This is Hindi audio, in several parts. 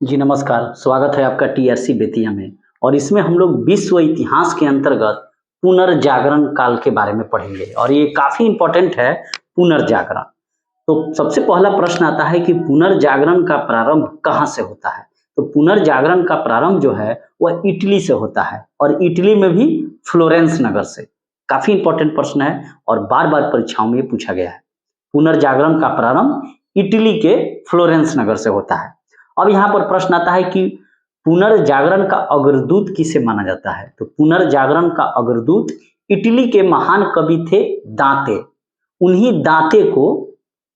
जी नमस्कार, स्वागत है आपका टीआरसी बेतिया में। और इसमें हम लोग विश्व इतिहास के अंतर्गत पुनर्जागरण काल के बारे में पढ़ेंगे और ये काफी इम्पोर्टेंट है पुनर्जागरण। तो सबसे पहला प्रश्न आता है कि पुनर्जागरण का प्रारंभ कहाँ से होता है? तो पुनर्जागरण का प्रारंभ जो है वह इटली से होता है और इटली में भी फ्लोरेंस नगर से। काफी इम्पोर्टेंट प्रश्न है और बार बार परीक्षाओं में पूछा गया है। पुनर्जागरण का प्रारंभ इटली के फ्लोरेंस नगर से होता है। अब यहाँ पर प्रश्न आता है कि पुनर्जागरण का अग्रदूत किसे माना जाता है? तो पुनर्जागरण का अग्रदूत इटली के महान कवि थे दांते। उन्हीं दांते को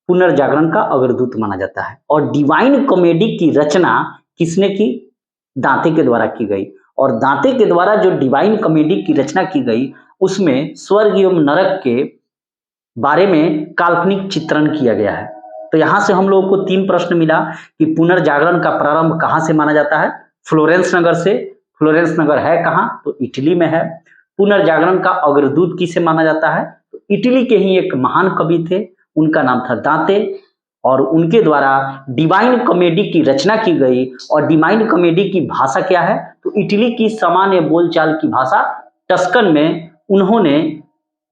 पुनर्जागरण का अग्रदूत माना जाता है। और डिवाइन कॉमेडी की रचना किसने की? दांते के द्वारा की गई। और दांते के द्वारा जो डिवाइन कॉमेडी की रचना की गई उसमें स्वर्ग एवं नरक के बारे में काल्पनिक चित्रण किया गया है। तो यहां से हम लोगों को तीन प्रश्न मिला कि पुनर्जागरण का प्रारंभ कहां से माना जाता है? फ्लोरेंस नगर से। फ्लोरेंस नगर है कहां? तो इटली में है। पुनर्जागरण का अग्रदूत किसे माना जाता है? तो इटली के ही एक महान कवि थे, उनका नाम था दांते और उनके द्वारा डिवाइन कॉमेडी की रचना की गई। और डिवाइन कॉमेडी की भाषा क्या है? तो इटली की सामान्य बोलचाल की भाषा टस्कन में उन्होंने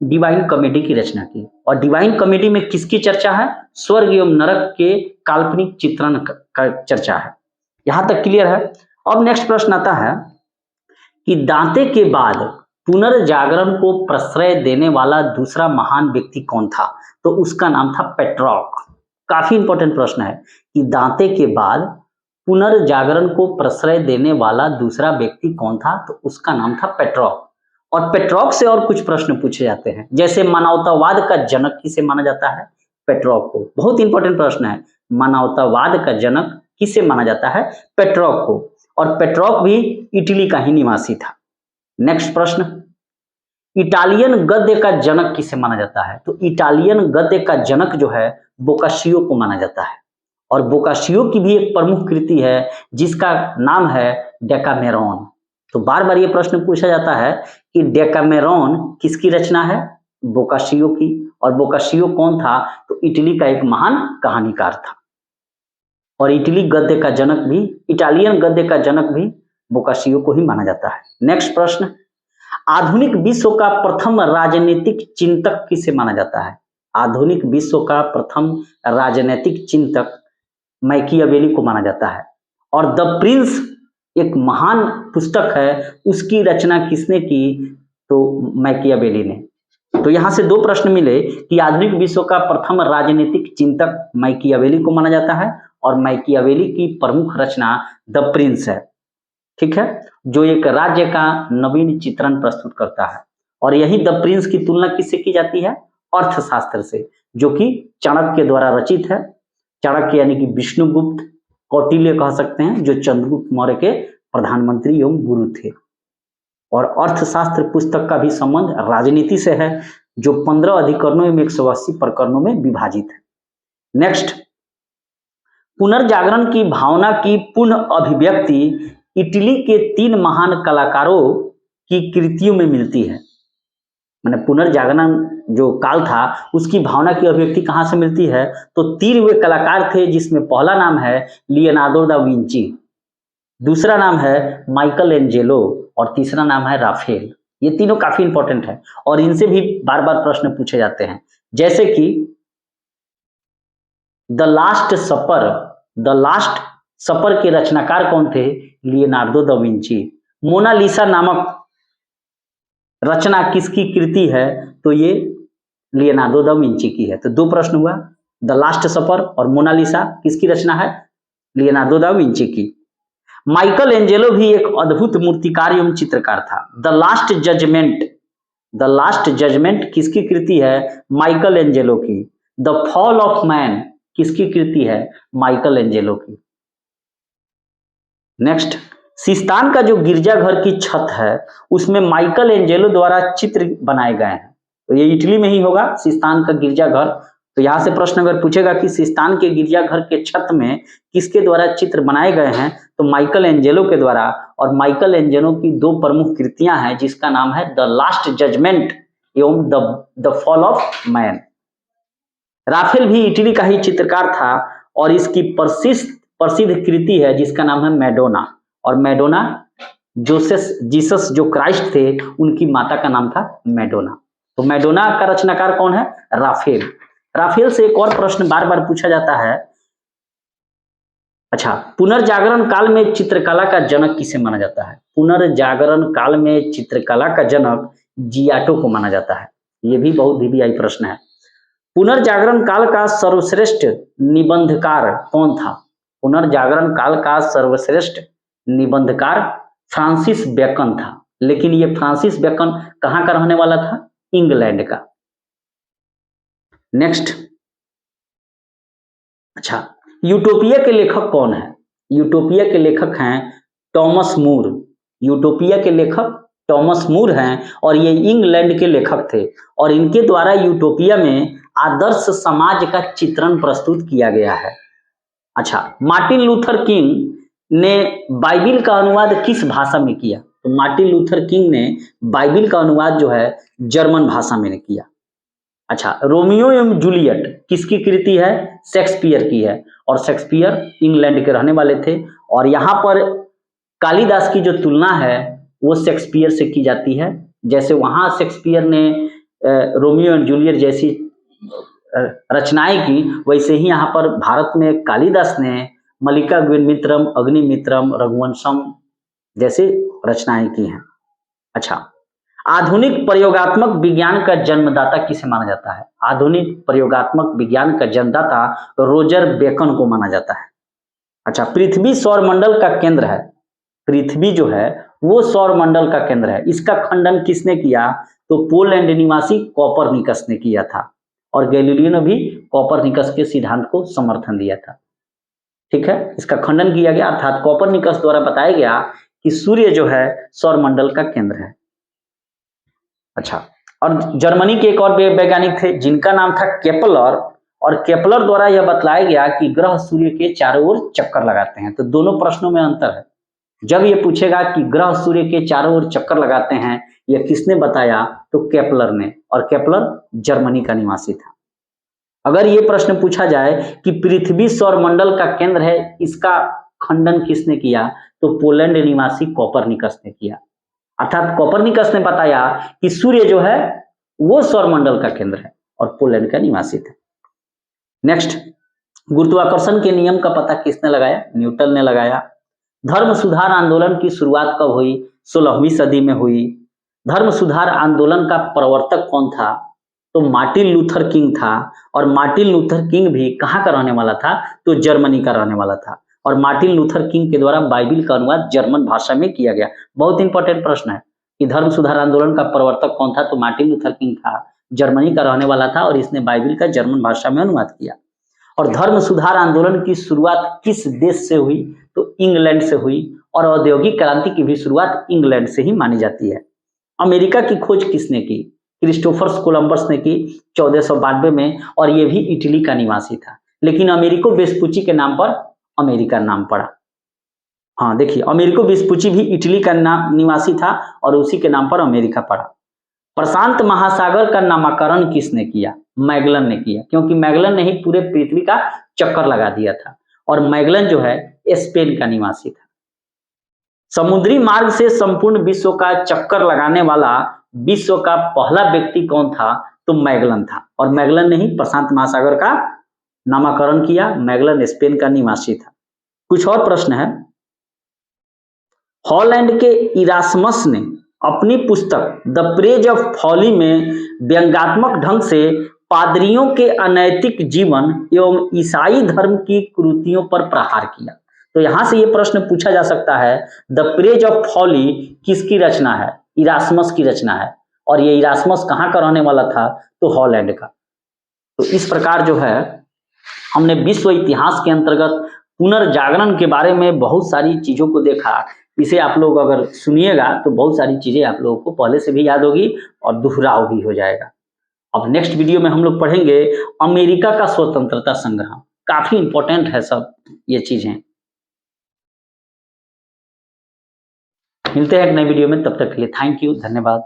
डिवाइन कॉमेडी की रचना की। और डिवाइन कॉमेडी में किसकी चर्चा है? स्वर्ग एवं नरक के काल्पनिक चित्रण का चर्चा है। यहां तक क्लियर है। अब नेक्स्ट प्रश्न आता है कि दांते के बाद पुनर्जागरण को प्रश्रय देने वाला दूसरा महान व्यक्ति कौन था? तो उसका नाम था पेट्रॉक। काफी इंपॉर्टेंट प्रश्न है कि दांते के बाद पुनर्जागरण को प्रश्रय देने वाला दूसरा व्यक्ति कौन था? तो उसका नाम था पेट्रॉक। और पेट्रॉक से और कुछ प्रश्न पूछे जाते हैं, जैसे मानवतावाद का जनक किसे माना जाता है? पेट्रॉक को। बहुत इंपॉर्टेंट प्रश्न है, मानवतावाद का जनक किसे माना जाता है? पेट्रॉक को। और पेट्रॉक भी इटली का ही निवासी था। नेक्स्ट प्रश्न, इटालियन गद्य का जनक किसे माना जाता है? तो इटालियन गद्य का जनक जो है बोकाशियो को माना जाता है। और बोकाशियो की भी एक प्रमुख कृति है जिसका नाम है डेकामेरॉन। तो बार बार ये प्रश्न पूछा जाता है कि डेकामेरॉन किसकी रचना है? बोकाशियो की। और बोकाशियो कौन था? तो इटली का एक महान कहानीकार था। और इटालियन गद्य का जनक भी बोकाशियो को ही माना जाता है। नेक्स्ट प्रश्न, आधुनिक विश्व का प्रथम राजनीतिक चिंतक किसे माना जाता है? आधुनिक विश्व का प्रथम राजनीतिक चिंतक मैकियावेली को माना जाता है। और द प्रिंस एक महान पुस्तक है, उसकी रचना किसने की? तो मैकियावेली ने। तो यहां से दो प्रश्न मिले कि आधुनिक विश्व का प्रथम राजनीतिक चिंतक मैकियावेली को माना जाता है और मैकियावेली की प्रमुख रचना द प्रिंस है। ठीक है, जो एक राज्य का नवीन चित्रण प्रस्तुत करता है। और यही द प्रिंस की तुलना किससे की जाती है? अर्थशास्त्र से, जो कि चाणक्य द्वारा रचित है। चाणक्य यानी कि विष्णुगुप्त कौटिल्य कह सकते हैं, जो चंद्रगुप्त मौर्य के प्रधानमंत्री एवं गुरु थे। और अर्थशास्त्र पुस्तक का भी संबंध राजनीति से है, जो 15 अधिकरणों एवं 180 प्रकरणों में विभाजित है। नेक्स्ट, पुनर्जागरण की भावना की पुनः अभिव्यक्ति इटली के 3 महान कलाकारों की कृतियों में मिलती है। मैंने पुनर्जागरण जो काल था उसकी भावना की अभिव्यक्ति कहां से मिलती है? तो 3 वे कलाकार थे, जिसमें पहला नाम है लियोनार्डो दा विंची, दूसरा नाम है माइकल एंजेलो और तीसरा नाम है राफेल। ये तीनों काफी इंपॉर्टेंट है और इनसे भी बार बार प्रश्न पूछे जाते हैं, जैसे कि द लास्ट सपर के रचनाकार कौन थे? Leonardo da Vinci. मोनालिसा नामक रचना किसकी कृति है? तो ये लियोनार्डो दा विंची की है। तो दो प्रश्न हुआ, द लास्ट सपर और मोनालिसा किसकी रचना है? लियोनार्डो दा विंची की। माइकल एंजेलो भी एक अद्भुत मूर्तिकार एवं चित्रकार था। द लास्ट जजमेंट किसकी कृति है? माइकल एंजेलो की। द फॉल ऑफ मैन किसकी कृति है? माइकल एंजेलो की। नेक्स्ट, सिस्तान का जो गिरजाघर की छत है उसमें माइकल एंजेलो द्वारा चित्र बनाए गए हैं। तो ये इटली में ही होगा, सिस्तान का गिरजाघर। तो यहां से प्रश्न अगर पूछेगा कि सिस्तान के गिरजाघर के छत में किसके द्वारा चित्र बनाए गए हैं, तो माइकल एंजेलो के द्वारा। और माइकल एंजेलो की 2 प्रमुख कृतियां हैं, जिसका नाम है द लास्ट जजमेंट एवं the fall of man. Raphael भी इटली का ही चित्रकार था और इसकी प्रसिद्ध कृति है जिसका नाम है मैडोना, और मैडोना जीसस जो क्राइस्ट थे उनकी माता का नाम था मैडोना। तो मैडोना का रचनाकार कौन है? राफेल। राफेल से एक और प्रश्न बार बार पूछा जाता है। अच्छा, पुनर्जागरण काल में चित्रकला का जनक किसे माना जाता है? पुनर्जागरण काल में चित्रकला का जनक जियाटो को माना जाता है। ये भी बहुत VVI प्रश्न है। पुनर्जागरण काल का सर्वश्रेष्ठ निबंधकार कौन था? पुनर्जागरण काल का सर्वश्रेष्ठ निबंधकार फ्रांसिस बेकन था। लेकिन ये फ्रांसिस बेकन कहाँ का रहने वाला था? इंग्लैंड का। नेक्स्ट, अच्छा, यूटोपिया के लेखक कौन है? यूटोपिया के लेखक हैं टॉमस मूर। यूटोपिया के लेखक टॉमस मूर हैं और ये इंग्लैंड के लेखक थे, और इनके द्वारा यूटोपिया में आदर्श समाज का चित्रण प्रस्तुत किया गया है। अच्छा, मार्टिन लूथर किंग ने बाइबिल का अनुवाद किस भाषा में किया? तो मार्टिन लूथर किंग ने बाइबिल का अनुवाद जो है जर्मन भाषा में किया। अच्छा, रोमियो एवं जूलियट किसकी कृति है? शेक्सपियर की है, और शेक्सपियर इंग्लैंड के रहने वाले थे। और यहाँ पर कालिदास की जो तुलना है वो शेक्सपियर से की जाती है। जैसे वहाँ शेक्सपियर ने रोमियो एंड जूलियट जैसी रचनाएं की, वैसे ही यहाँ पर भारत में कालिदास ने मल्लिका मित्रम, अग्निमित्रम, रघुवंशम जैसे रचनाएं की हैं। अच्छा, आधुनिक प्रयोगात्मक विज्ञान का जन्मदाता किसे माना जाता है? आधुनिक प्रयोगात्मक विज्ञान का जन्मदाता रोजर बेकन को माना जाता है। अच्छा, पृथ्वी सौरमंडल का केंद्र है। पृथ्वी जो है वो सौरमंडल का केंद्र है। इसका खंडन किसने किया? तो पोलैंड निवासी कोपरनिकस ने किया था, और गैलीलियो ने भी कोपरनिकस के सिद्धांत को समर्थन दिया था। ठीक है, इसका खंडन किया गया, अर्थात कोपरनिकस द्वारा बताया गया कि सूर्य जो है सौरमंडल का केंद्र है। अच्छा, और जर्मनी के एक और वैज्ञानिक थे जिनका नाम था केपलर, और केपलर द्वारा यह बतलाया गया कि ग्रह सूर्य के चारों ओर चक्कर लगाते हैं। तो दोनों प्रश्नों में अंतर है। जब ये पूछेगा कि ग्रह सूर्य के चारों ओर चक्कर लगाते हैं, यह किसने बताया? तो केपलर ने, और केपलर जर्मनी का निवासी था। अगर ये प्रश्न पूछा जाए कि पृथ्वी सौरमंडल का केंद्र है, इसका खंडन किसने किया? तो पोलैंड निवासी कोपरनिकस ने किया। अर्थात कोपरनिकस ने बताया कि सूर्य जो है वो सौरमंडल का केंद्र है, और पोलैंड का निवासी था। नेक्स्ट, गुरुत्वाकर्षण के नियम का पता किसने लगाया? न्यूटन ने लगाया। धर्म सुधार आंदोलन की शुरुआत कब हुई? 16वीं सदी में हुई। धर्म सुधार आंदोलन का प्रवर्तक कौन था? तो मार्टिन लूथर किंग था, और मार्टिन लूथर किंग भी कहाँ का रहने वाला था? तो जर्मनी का रहने वाला था, और मार्टिन लूथर किंग के द्वारा बाइबिल का अनुवाद जर्मन भाषा में किया गया। बहुत इंपॉर्टेंट प्रश्न है कि धर्म सुधार आंदोलन का प्रवर्तक कौन था? तो मार्टिन लूथर किंग था, जर्मनी का रहने वाला था, और इसने बाइबिल का जर्मन भाषा में अनुवाद किया। और धर्म सुधार आंदोलन की शुरुआत किस देश से हुई? तो इंग्लैंड से हुई, और औद्योगिक क्रांति की भी शुरुआत इंग्लैंड से ही मानी जाती है। अमेरिका की खोज किसने की? क्रिस्टोफर कोलंबस ने की 1492 में, और ये भी इटली का निवासी था। लेकिन अमेरिको वेस्पुची के नाम पर अमेरिका नाम पड़ा। हाँ देखिए, अमेरिको वेस्पुची भी इटली का निवासी था, और उसी के नाम पर अमेरिका पड़ा। प्रशांत महासागर का नामकरण किसने किया? मैगलन ने किया, क्योंकि मैगलन ने ही पूरे पृथ्वी का चक्कर लगा दिया था, और मैगलन जो है स्पेन का निवासी था। समुद्री मार्ग से संपूर्ण विश्व का चक्कर लगाने वाला विश्व का पहला व्यक्ति कौन था? तो मैगलन था, और मैगलन ने ही प्रशांत महासागर का नामकरण किया। मैगलन स्पेन का निवासी था। कुछ और प्रश्न है। हॉलैंड के इरास्मस ने अपनी पुस्तक द प्रेज ऑफ फॉली में व्यंग्यात्मक ढंग से पादरियों के अनैतिक जीवन एवं ईसाई धर्म की कुरीतियों पर प्रहार किया। तो यहां से ये प्रश्न पूछा जा सकता है, द प्रेज ऑफ फॉली किसकी रचना है? इरास्मस की रचना है, और ये इरास्मस कहाँ का रहने वाला था? तो हॉलैंड का। तो इस प्रकार जो है हमने विश्व इतिहास के अंतर्गत पुनर्जागरण के बारे में बहुत सारी चीजों को देखा। इसे आप लोग अगर सुनिएगा तो बहुत सारी चीजें आप लोगों को पहले से भी याद होगी, और दोहराव भी हो जाएगा। अब नेक्स्ट वीडियो में हम लोग पढ़ेंगे अमेरिका का स्वतंत्रता संग्राम। काफी इंपॉर्टेंट है सब ये चीजें। मिलते हैं एक नए वीडियो में, तब तक के लिए थैंक यू, धन्यवाद।